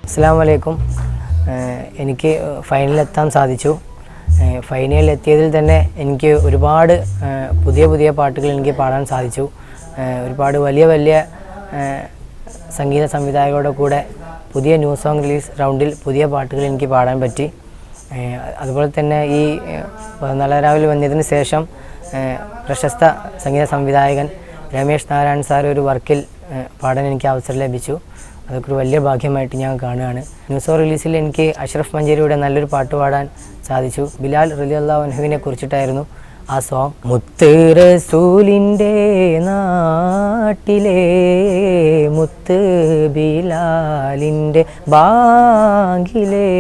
അസ്സലാമു അലൈക്കും. എനിക്ക് ഫൈനലിലെത്താൻ സാധിച്ചു. ഫൈനലിലെത്തിയതിൽ തന്നെ എനിക്ക് ഒരുപാട് പുതിയ പാട്ടുകൾ എനിക്ക് പാടാൻ സാധിച്ചു. ഒരുപാട് വലിയ സംഗീത സംവിധായകരുടെ കൂടെ പുതിയ ന്യൂ സോങ് റിലീസ് റൗണ്ടിൽ പുതിയ പാട്ടുകൾ എനിക്ക് പാടാൻ പറ്റി. അതുപോലെ തന്നെ ഈ നല്ല രാവിലെ വന്നതിന് ശേഷം പ്രശസ്ത സംഗീത സംവിധായകൻ രമേശ് നാരായൺ സാർ ഒരു വർക്കിൽ പാടാൻ എനിക്ക് അവസരം ലഭിച്ചു. അതൊക്കെ ഒരു വലിയ ഭാഗ്യമായിട്ട് ഞാൻ കാണുകയാണ്. ന്യൂ സോങ് റിലീസിൽ എനിക്ക് അഷ്റഫ് മഞ്ചേരിയുടെ നല്ലൊരു പാട്ട് പാടാൻ സാധിച്ചു. ബിലാൽ റളിയല്ലാഹു അൻഹുവിനെ കുറിച്ചിട്ടായിരുന്നു ആ സോങ്. മുത്ത് റസൂലിൻ്റെ നാട്ടിലെ മുത്ത് ബിലാലിൻ്റെ ബാങ്കിലെ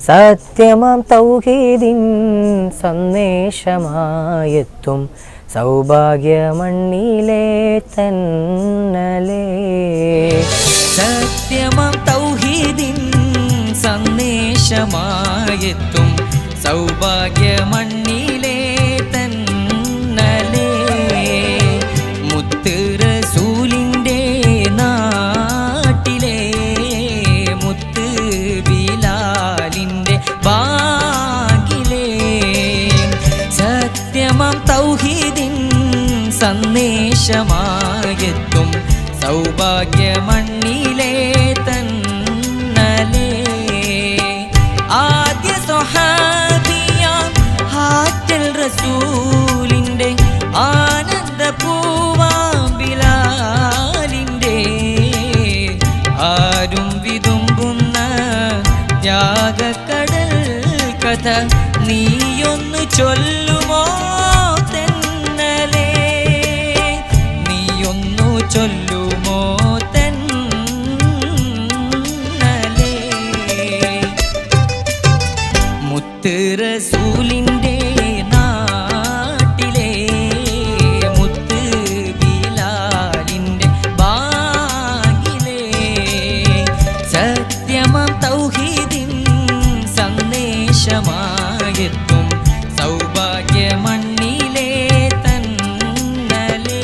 സത്യമാം തൗഹീദിൻ സന്ദേശമായെത്തും സൗഭാഗ്യമണ്ണിലെ തന്നലേ. സത്യമാം തൗഹീദിൻ സന്ദേശമായെത്തും സൗഭാഗ്യമണ്ണിലെ തന്നലേ. മുത്ത് റസൂലിൻ്റെ നാട്ടിലെ മുത്ത് ബിലാലിൻ്റെ ബാങ്കിലെ സത്യമാം തൗഹീദിൻ സന്ദേശമായെത്തും സൗഭാഗ്യമണ്ണിലെ തന്നലേ. ആദ്യ സ്വഹാബിയാം ഹാറ്റൽ റസൂലിൻ്റെ ആനന്ദ പൂവാം ബിലാലിൻ്റെ ആരും വിതുമ്പുന്ന ത്യാഗക്കടൽ കഥ നീയൊന്നു ചൊല്ലുമോ തെന്നലേ, നീയൊന്നു ചൊല്ലുമോ തെന്നലേ. മുത്ത് റസൂലിൻ്റെ നാട്ടിലെ മുത്ത് ബിലാലിൻ്റെ ബാങ്കിലെ സത്യമാം തൗഹീദിൻ സന്ദേശമായെത്തും സൗഭാഗ്യമണ്ണിലെ തന്നലേ.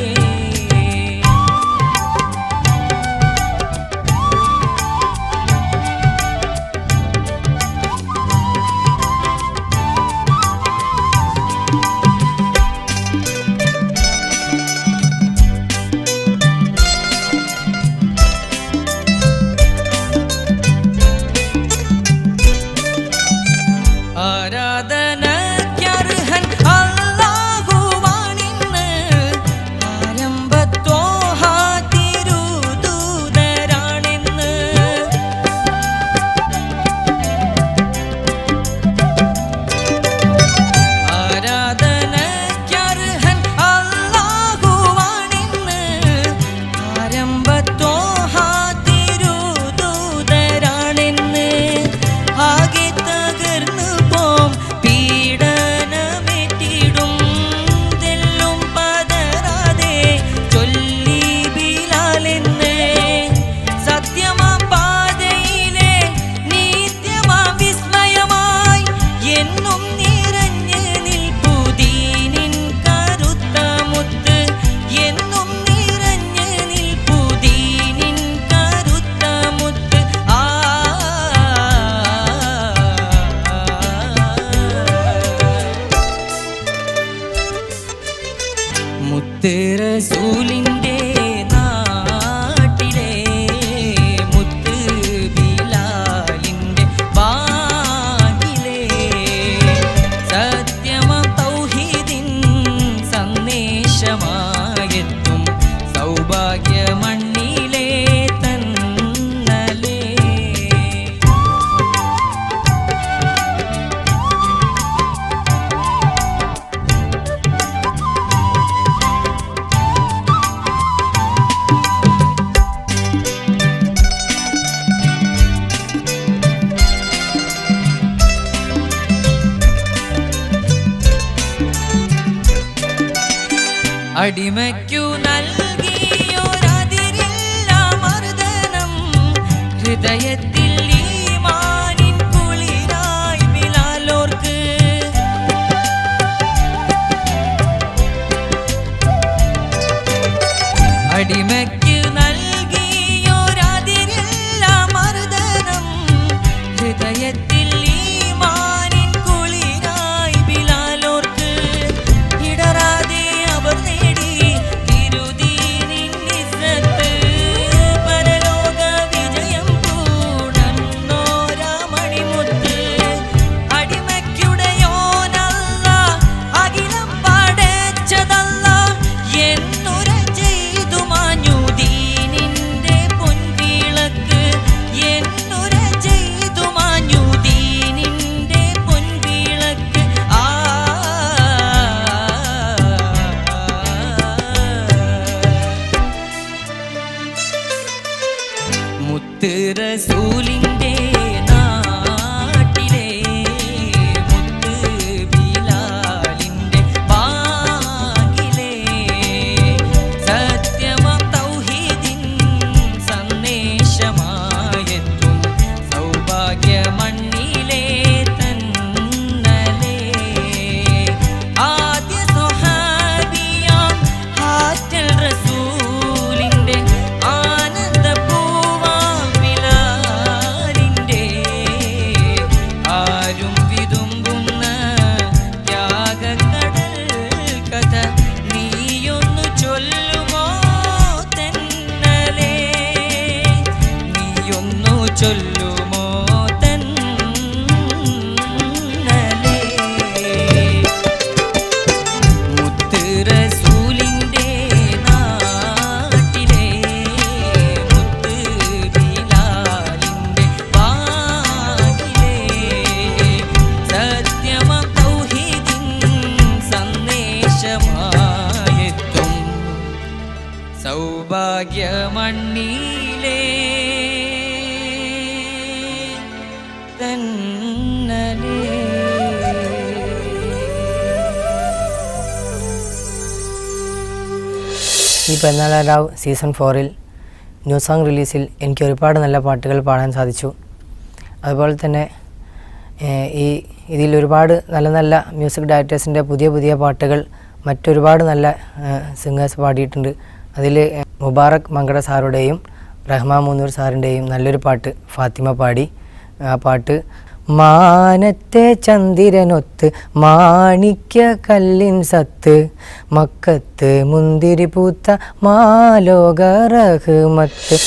ആരാധനയ്ക്കർഹൻ അല്ലാഹുവാണിന്ന് ആരംഭത്തോഹ തിരുദൂതരാണിന്ന്. ആരാധനയ്ക്കർഹൻ അല്ലാഹുവാണിന്ന് ആരംഭത്തോഹ തിരുദൂതരാണിന്ന്. ആകെ തകർന്നു പോം പീഡനമേറ്റിടും തെല്ലും പതറാതെ ചൊല്ലി ബിലാലെന്ന്. സത്യമാം പാതയിലെ നിത്യമാം വിസ്മയമായി എന്നും നിറഞ്ഞ് നിൽപ്പു ദീനിൻ കറുത്ത മുത്ത്, എന്നും നിറഞ്ഞ് നിൽപ്പു ദീനിൻ കറുത്ത മുത്ത്. മുത്ത് റസൂലിൻ്റെ നാട്ടിലെ മുത്ത് ബിലാലിൻ്റെ ബാങ്കിലെ സത്യമാം തൗഹീദിൻ സന്ദേശമായെത്തും സൗഭാഗ്യമണ്ണിലെ തന്നലേ. അടിമയ്ക്കു നൽകിയൊരതിരില്ല മർദ്ദനം ഹൃദയത്തിൽ ഈമാനിൻ കുളിരായി ബിലാലോർക്ക്. അടിമയ്ക്കു നൽകിയൊരതിരില്ല മർദ്ദനം റസൂലിൻ്റെ നാട്ടിലെ മുത്ത് ബിലാലിൻ്റെ ബാഗിലെ സത്യമാം തൗഹീദിൻ സന്ദേശമായെത്തും സൗഭാഗ്യമണ്ണിലെ തന്നലേ ആദ്യ സ്വഹാബിയാം ഹാറ്റൽ റസൂലിൻ്റെ ആനന്ദപൂവാം ബിലാലിൻ്റെ ആരും വിതുമ്പുന്ന ത്യാഗക്കടൽ കഥ നീയൊന്നു ചൊല്ലുമോ തന്നലേ നീയൊന്നു ചൊല്ലുമോ തന്നലേ മുത്ത് റസൂലിൻ്റെ നാട്ടിലെ മുത്ത് ബിലാലിൻ്റെ ബാഗിലെ സത്യമാം തൗഹീദിൻ സന്ദേശമായെത്തും സൗഭാഗ്യമണ്ണിലെ ഈ പെരുന്നാളരാവ് സീസൺ 4-ൽ ന്യൂ സോങ് റിലീസിൽ എനിക്ക് ഒരുപാട് നല്ല പാട്ടുകൾ പാടാൻ സാധിച്ചു. അതുപോലെ തന്നെ ഇതിൽ ഒരുപാട് നല്ല നല്ല മ്യൂസിക് ഡയറക്ടേഴ്സിൻ്റെ പുതിയ പുതിയ പാട്ടുകൾ മറ്റൊരുപാട് നല്ല സിംഗേഴ്സ് പാടിയിട്ടുണ്ട്. അതിൽ മുബാറക് മങ്കട സാറുടെയും റഹ്മാൻ മുന്നൂർ സാറിൻ്റെയും നല്ലൊരു പാട്ട് ഫാത്തിമ പാടി. ആ പാട്ട് മാനത്തെ ചന്ദ്രനൊത്ത് മാണിക്യ കല്ലിൻ സത്ത് മക്കത്ത് മുന്തിരി പൂത്ത മാലോക റഹ്മത്ത്.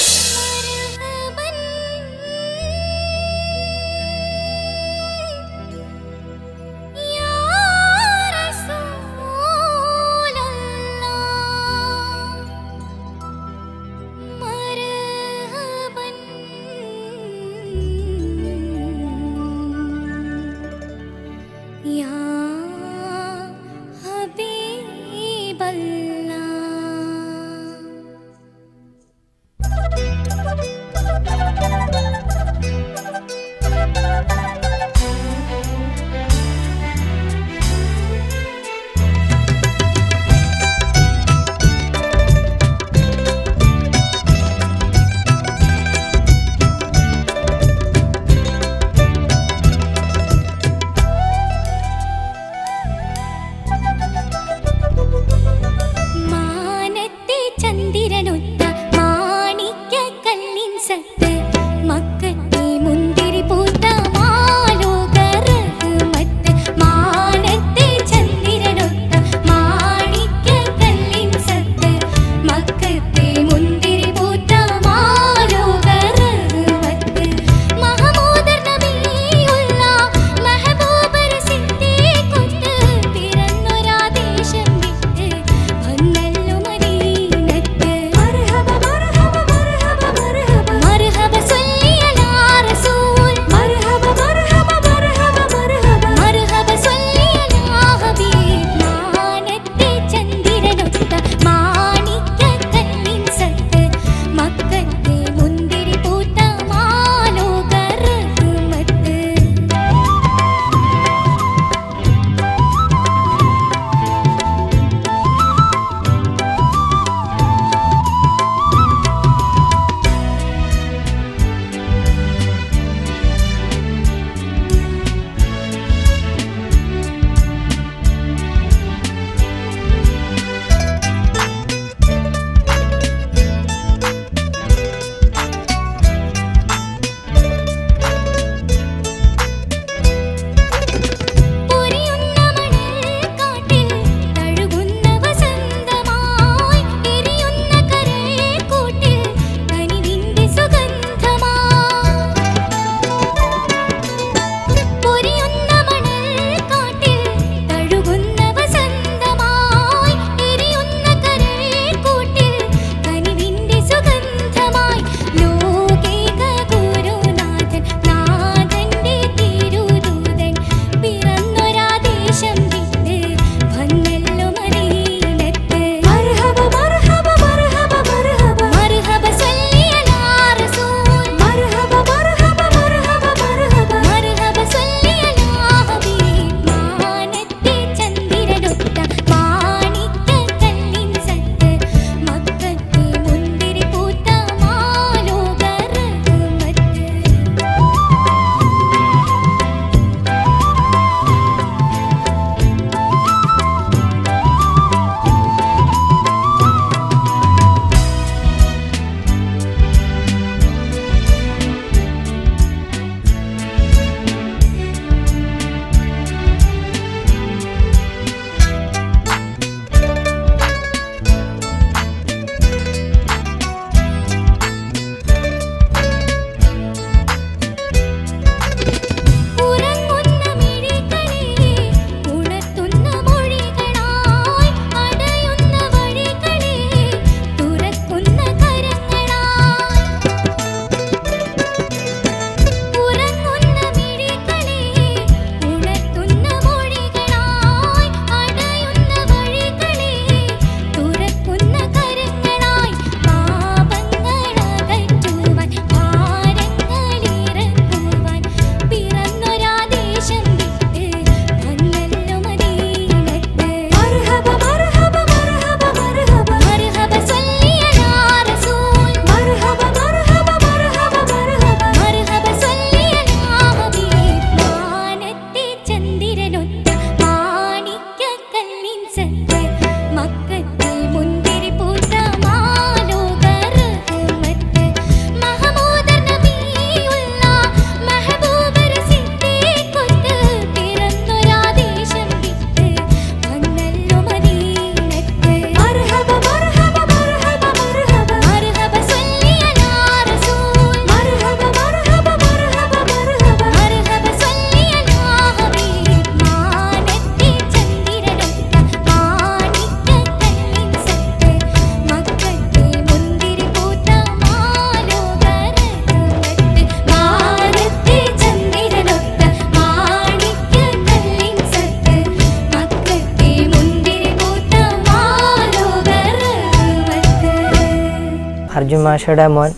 അർജുൻ മാഷയുടെ മോൻ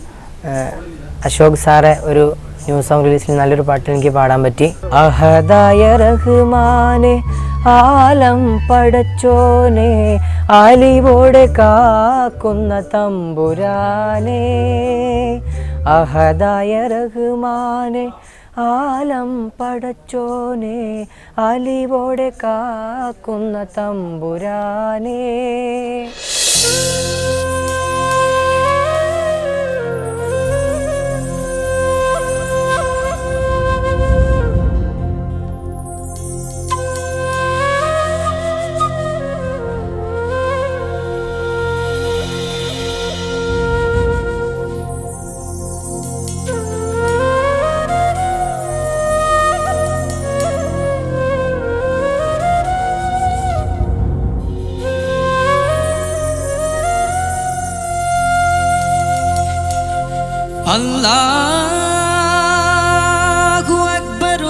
അശോക് സാറെ ഒരു ന്യൂ സോങ് റിലീസിൽ നല്ലൊരു പാട്ട് എനിക്ക് പാടാൻ പറ്റി. അഹദായ റഹ്മാനെ ആലം പടച്ചോനെ ആലിവോടെ കാക്കുന്ന തമ്പുരാനെ. അഹദായ റഹ്മാനെ ആലം പടച്ചോനെ ആലിവോടെ കാക്കുന്ന തമ്പുരാനെ. അല്ലാഹു അക്ബർ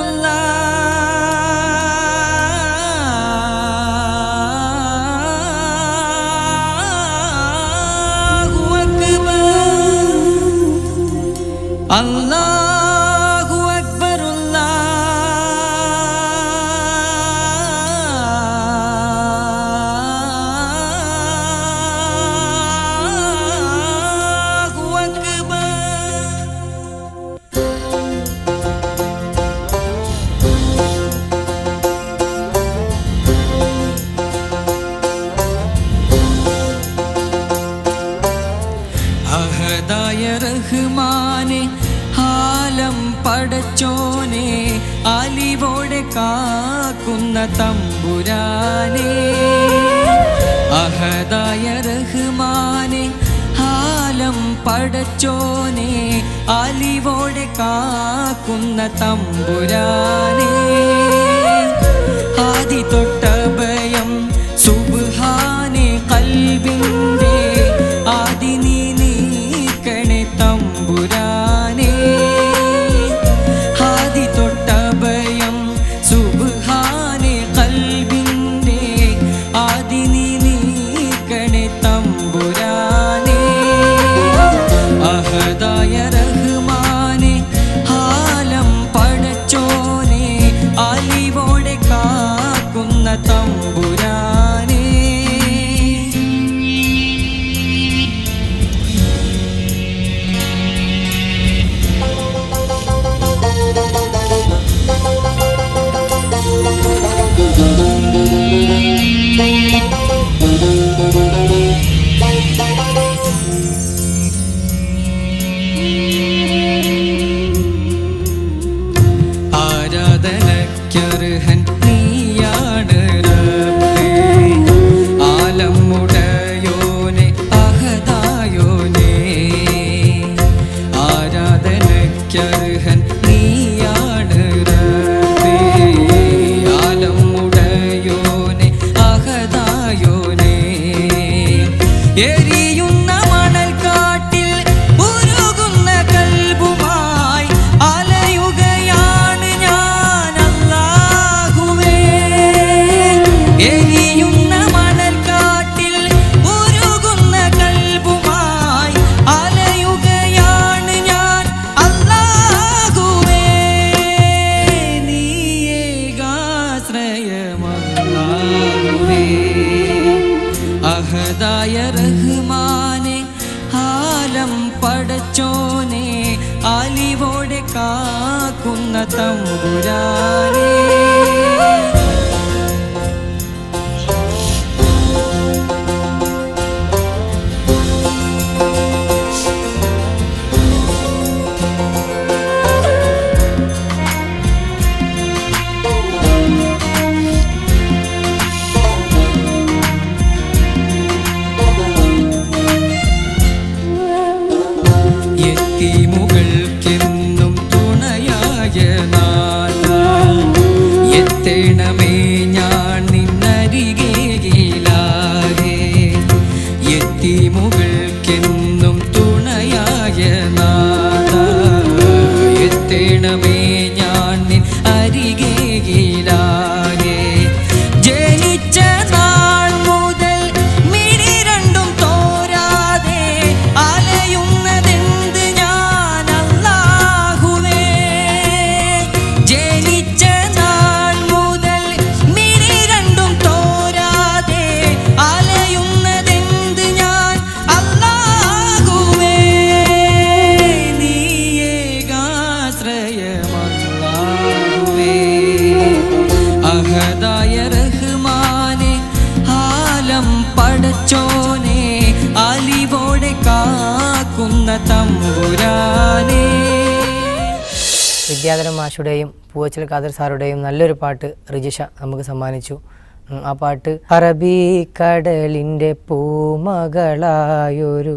അല്ലാഹു അക്ബർ അല്ലാഹു അക്ബർ അല്ലാഹു അക്ബർ. അഹദായ റഹ്മാനെ ആലം പടച്ചോനെ ആലിവോടെ കാക്കുന്ന തമ്പുരാനെ. അഹദായ റഹ്മാനെ ആലം പടച്ചോനെ ആലിവോടെ കാക്കുന്ന തമ്പുരാനെ. ആദി തൊട്ടഭയം സുബ്ഹാനെ ഖൽബിന്റെ ആദി നീക്കണേ തമ്പുരാനെ. ആദി തൊട്ടഭയം സുബ്ഹാനെ ഖൽബിന്റെ ആദി നീക്കണേ തമ്പുരാനെ. അഹദായ റഹ്മാനെ ആലം പടച്ചോനെ ആലിവോടെ കാക്കുന്ന തമ്പുരാനെ. ആരാധനയ്ക്കർഹൻ നീയാണ് റബ്ബേ. ആലം ഉടയോനെ അഹദായോനെ. ആരാധനയ്ക്കർഹൻ നീയാണ് റബ്ബേ. ആലം ഉടയോനെ അഹദായോനെ. എരിയുന്ന മണൽക്കാട്ടിൽ ഉരുകുന്ന കൽബുമായി അലയുകയാണ് ഞാൻ അല്ലാഹുവേ. എരിയുന്ന മണൽക്കാട്ടിൽ ഉരുകുന്ന കൽബുമായി അലയുകയാണ് ഞാൻ അല്ലാഹുവേ. നീയേകാശ്രയമല്ലാഹുവേ. അഹദായ റഹ്മാനെ ആലം പടച്ചോനെ ആലിവോടെ കാക്കുന്ന തമ്പുരാനെ. യതീമുകൾക്കെന്നും തുണയായ നാഥ. എത്തേണമേ ഞാൻ നിന്നരികയിലാകെ. യതീമുകൾക്കെന്നും തുണയായ നാഥ. എത്തേണമേ ഞാൻ നിൻ അരികയിലാകെ. ജനിച്ച നാൾ മുതൽ മിഴി രണ്ടും തോരാതെ അലയും അതിശയമല്ലാഹുവേ അഹദായ റഹ്മാനെ ആലം പടച്ചോനെ അലിവോടെ കാക്കുന്ന തമ്പുരാനെ. വിദ്യാധരൻ മാഷുടെയും പൂവച്ചൽ ഖാദർ സാറുടെയും നല്ലൊരു പാട്ട് റിജിഷ നമുക്ക് സമ്മാനിച്ചു. ആ പാട്ട് അറബിക്കടലിൻ്റെ പൂമകളായൊരു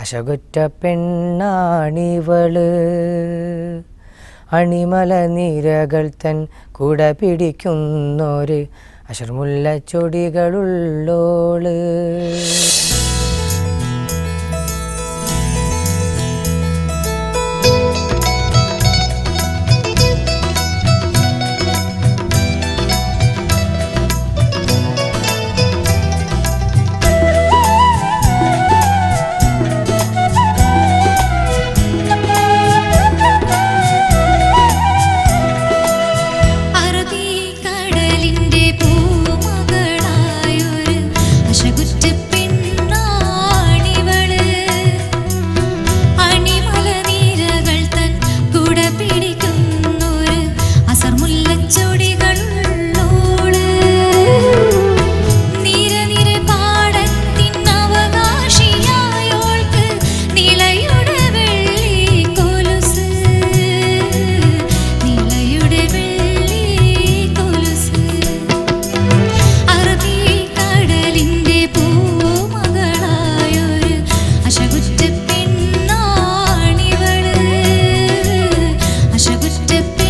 അശകുറ്റ പെണ്ണാണിവള്, അണിമല നിരകൾ തൻ കുട പിടിക്കുന്നൊരു അശർമുല്ല ചൊടികളുള്ളോള്. Step